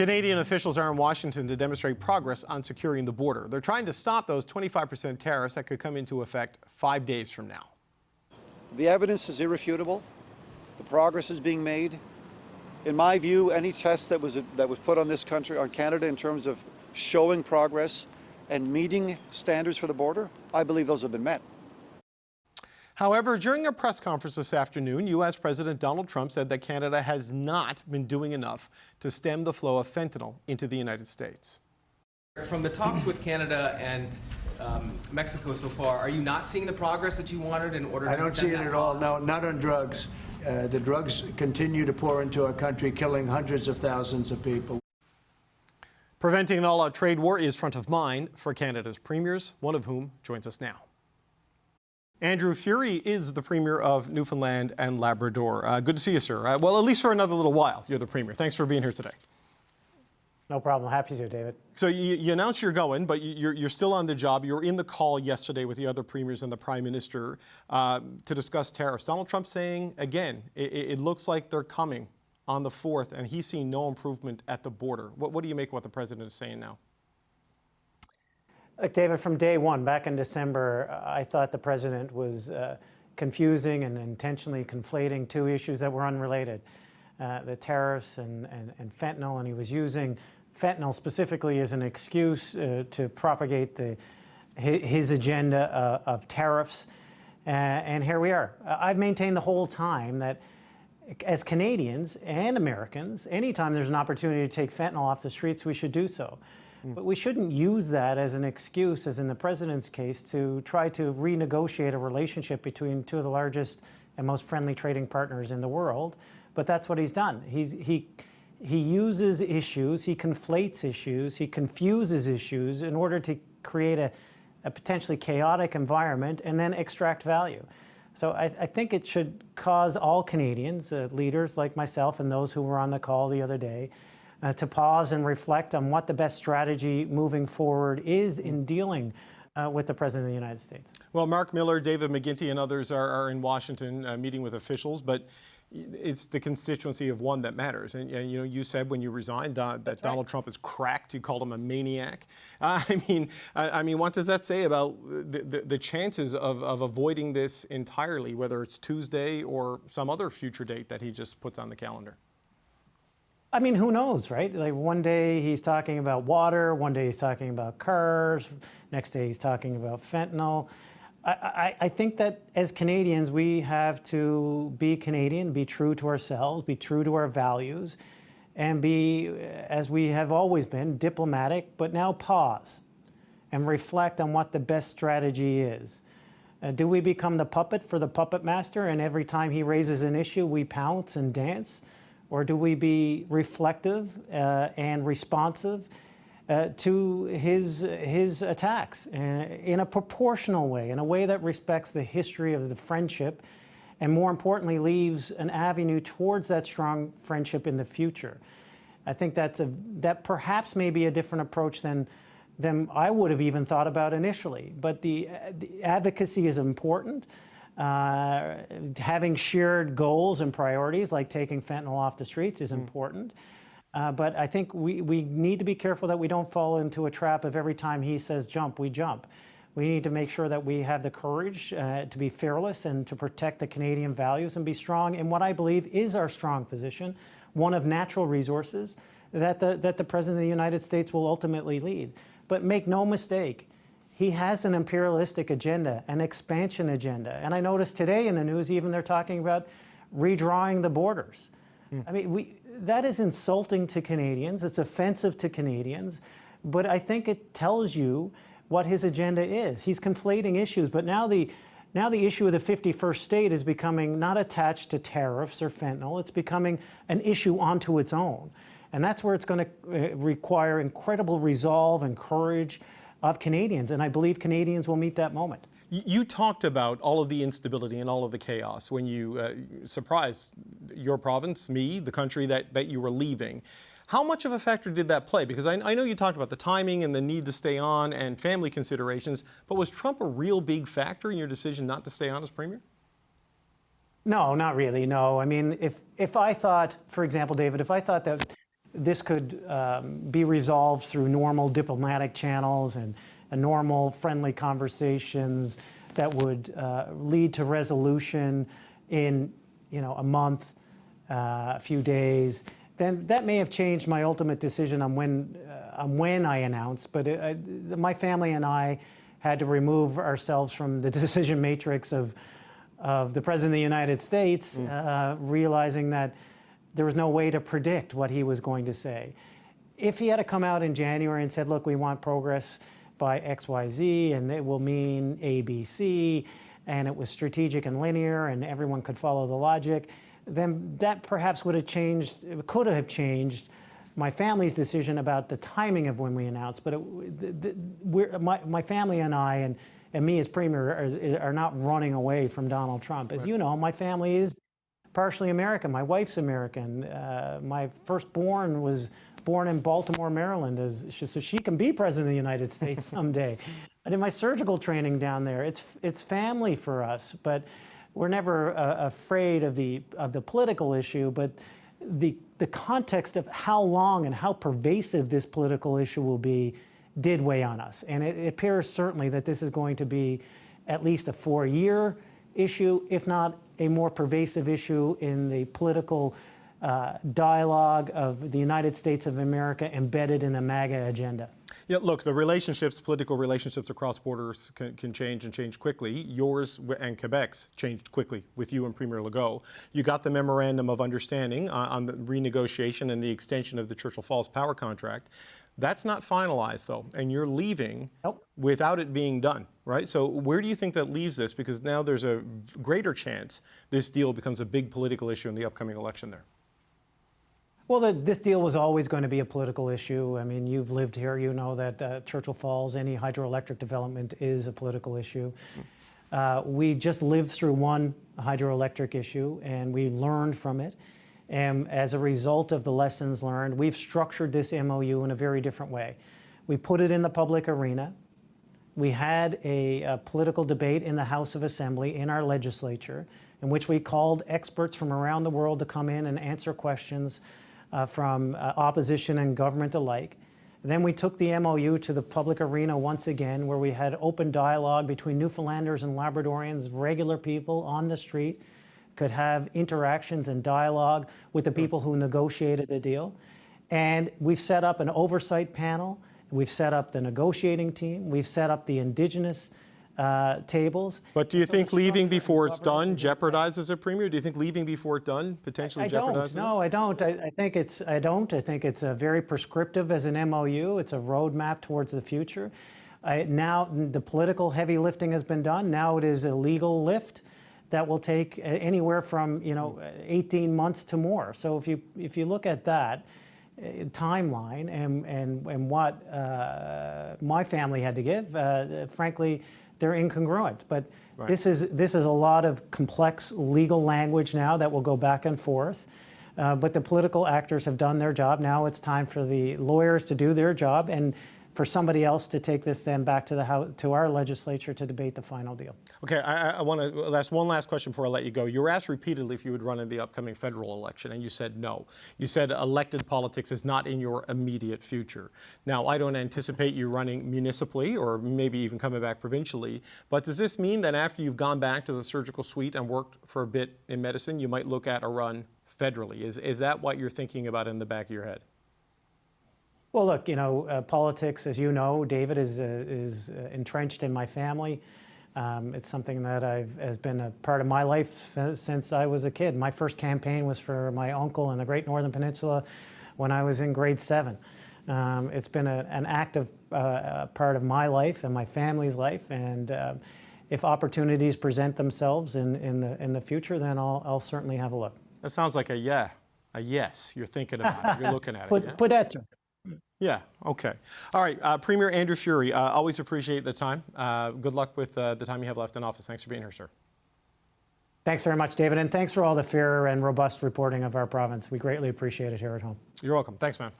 Canadian officials are in Washington to demonstrate progress on securing the border. They're trying to stop those 25% tariffs that could come into effect 5 days from now. The evidence is irrefutable. The progress is being made. In my view, any test that was put on this country, on Canada, in terms of showing progress and meeting standards for the border, I believe those have been met. However, during a press conference this afternoon, U.S. President Donald Trump said that Canada has not been doing enough to stem the flow of fentanyl into the United States. From the talks with Canada and Mexico so far, are you not seeing the progress that you wanted in order to I don't see it at all. No, not on drugs. The drugs continue to pour into our country, killing hundreds of thousands of people. Preventing an all-out trade war is front of mind for Canada's premiers, one of whom joins us now. Andrew Furey is the Premier of Newfoundland and Labrador. Good to see you, sir. Well, at least for another little while, you're the Premier. Thanks for being here today. No problem. Happy to, David. So you announced you're going, but you're still on the job. You were in the call yesterday with the other premiers and the Prime Minister to discuss tariffs. Donald Trump saying, again, it looks like they're coming on the 4th, and he's seen no improvement at the border. What do you make of what the President is saying now? Look, David, from day one, back in December, I thought the President was confusing and intentionally conflating two issues that were unrelated, the tariffs and fentanyl, and he was using fentanyl specifically as an excuse to propagate his agenda of tariffs. And here we are. I've maintained the whole time that as Canadians and Americans, anytime there's an opportunity to take fentanyl off the streets, we should do so. But we shouldn't use that as an excuse, as in the President's case, to try to renegotiate a relationship between two of the largest and most friendly trading partners in the world. But that's what he's done. He uses issues, he conflates issues, he confuses issues in order to create a potentially chaotic environment and then extract value. So I think it should cause all Canadians, leaders like myself and those who were on the call the other day, to pause and reflect on what the best strategy moving forward is in dealing with the President of the United States. Well, Mark Miller, David McGuinty, and others are in Washington meeting with officials, but it's the constituency of one that matters. And you know, you said when you resigned that Donald Trump is cracked. You called him a maniac. I mean, what does that say about the chances of avoiding this entirely, whether it's Tuesday or some other future date that he just puts on the calendar? I mean, who knows, right? Like one day he's talking about water, one day he's talking about cars, next day he's talking about fentanyl. I think that as Canadians, we have to be Canadian, be true to ourselves, be true to our values, and be, as we have always been, diplomatic, but now pause and reflect on what the best strategy is. Do we become the puppet for the puppet master, and every time he raises an issue, we pounce and dance? Or do we be reflective and responsive to his attacks in a proportional way, in a way that respects the history of the friendship, and more importantly, leaves an avenue towards that strong friendship in the future? I think that perhaps may be a different approach than I would have even thought about initially. But the advocacy is important. Having shared goals and priorities like taking fentanyl off the streets is important. But I think we need to be careful that we don't fall into a trap of every time he says jump, we jump. We need to make sure that we have the courage to be fearless and to protect the Canadian values and be strong in what I believe is our strong position, one of natural resources that the President of the United States will ultimately lead. But make no mistake, he has an imperialistic agenda, an expansion agenda. And I noticed today in the news, even they're talking about redrawing the borders. I mean, that is insulting to Canadians. It's offensive to Canadians. But I think it tells you what his agenda is. He's conflating issues. But now the issue of the 51st state is becoming not attached to tariffs or fentanyl. It's becoming an issue onto its own. And that's where it's going to require incredible resolve and courage of Canadians, and I believe Canadians will meet that moment. You talked about all of the instability and all of the chaos when you surprised your province, me, the country that you were leaving. How much of a factor did that play? Because I know you talked about the timing and the need to stay on and family considerations, but was Trump a real big factor in your decision not to stay on as Premier? No, not really, no. I mean, if I thought, for example, David, if I thought that this could be resolved through normal diplomatic channels and normal friendly conversations that would lead to resolution in, a month, a few days, then that may have changed my ultimate decision on when I announce. But my family and I had to remove ourselves from the decision matrix of the President of the United States, realizing that there was no way to predict what he was going to say. If he had to come out in January and said, look, we want progress by XYZ, and it will mean ABC, and it was strategic and linear, and everyone could follow the logic, then that perhaps would have changed, could have changed my family's decision about the timing of when we announced. But my family and I and me as Premier are not running away from Donald Trump. As you know, my family is partially American. My wife's American. My firstborn was born in Baltimore, Maryland, so she can be President of the United States someday. I did my surgical training down there. It's family for us, but we're never afraid of the political issue. But the context of how long and how pervasive this political issue will be did weigh on us, and it appears certainly that this is going to be at least a 4-year issue, if not a more pervasive issue in the political dialogue of the United States of America embedded in the MAGA agenda. Yeah, look, the political relationships across borders can change and change quickly. Yours and Quebec's changed quickly with you and Premier Legault. You got the memorandum of understanding on the renegotiation and the extension of the Churchill Falls power contract. That's not finalized, though, and you're leaving without it being done, right? So where do you think that leaves this? Because now there's a greater chance this deal becomes a big political issue in the upcoming election there. Well, this deal was always going to be a political issue. I mean, you've lived here, you know that Churchill Falls, any hydroelectric development is a political issue. We just lived through one hydroelectric issue, and we learned from it. And as a result of the lessons learned, we've structured this MOU in a very different way. We put it in the public arena. We had a political debate in the House of Assembly in our legislature, in which we called experts from around the world to come in and answer questions from opposition and government alike. Then we took the MOU to the public arena once again, where we had open dialogue between Newfoundlanders and Labradorians, regular people on the street, could have interactions and dialogue with the people who negotiated the deal. And we've set up an oversight panel. We've set up the negotiating team. We've set up the Indigenous tables. But do you think leaving before it's done jeopardizes it, Premier? Do you think leaving before it's done potentially jeopardizes it? No, I don't. I think it's very prescriptive as an MOU. It's a roadmap towards the future. Now the political heavy lifting has been done. Now it is a legal lift that will take anywhere from 18 months to more. So if you look at that timeline and what my family had to give, frankly, they're incongruent. But this is a lot of complex legal language now that will go back and forth. But the political actors have done their job. Now it's time for the lawyers to do their job and for somebody else to take this then back to the House, to our legislature to debate the final deal. Okay, I want to ask one last question before I let you go. You were asked repeatedly if you would run in the upcoming federal election, and you said no. You said elected politics is not in your immediate future. Now, I don't anticipate you running municipally or maybe even coming back provincially, but does this mean that after you've gone back to the surgical suite and worked for a bit in medicine, you might look at a run federally? Is that what you're thinking about in the back of your head? Well, look, politics, as you know, David, is entrenched in my family. It's something that has been a part of my life since I was a kid. My first campaign was for my uncle in the Great Northern Peninsula when I was in grade 7. It's been an active part of my life and my family's life, and if opportunities present themselves in the future, then I'll certainly have a look. That sounds like a yes. You're thinking about it. You're looking at it. Put that to Yeah, okay. All right, Premier Andrew Furey, always appreciate the time. Good luck with the time you have left in office. Thanks for being here, sir. Thanks very much, David, and thanks for all the fair and robust reporting of our province. We greatly appreciate it here at home. You're welcome. Thanks, man.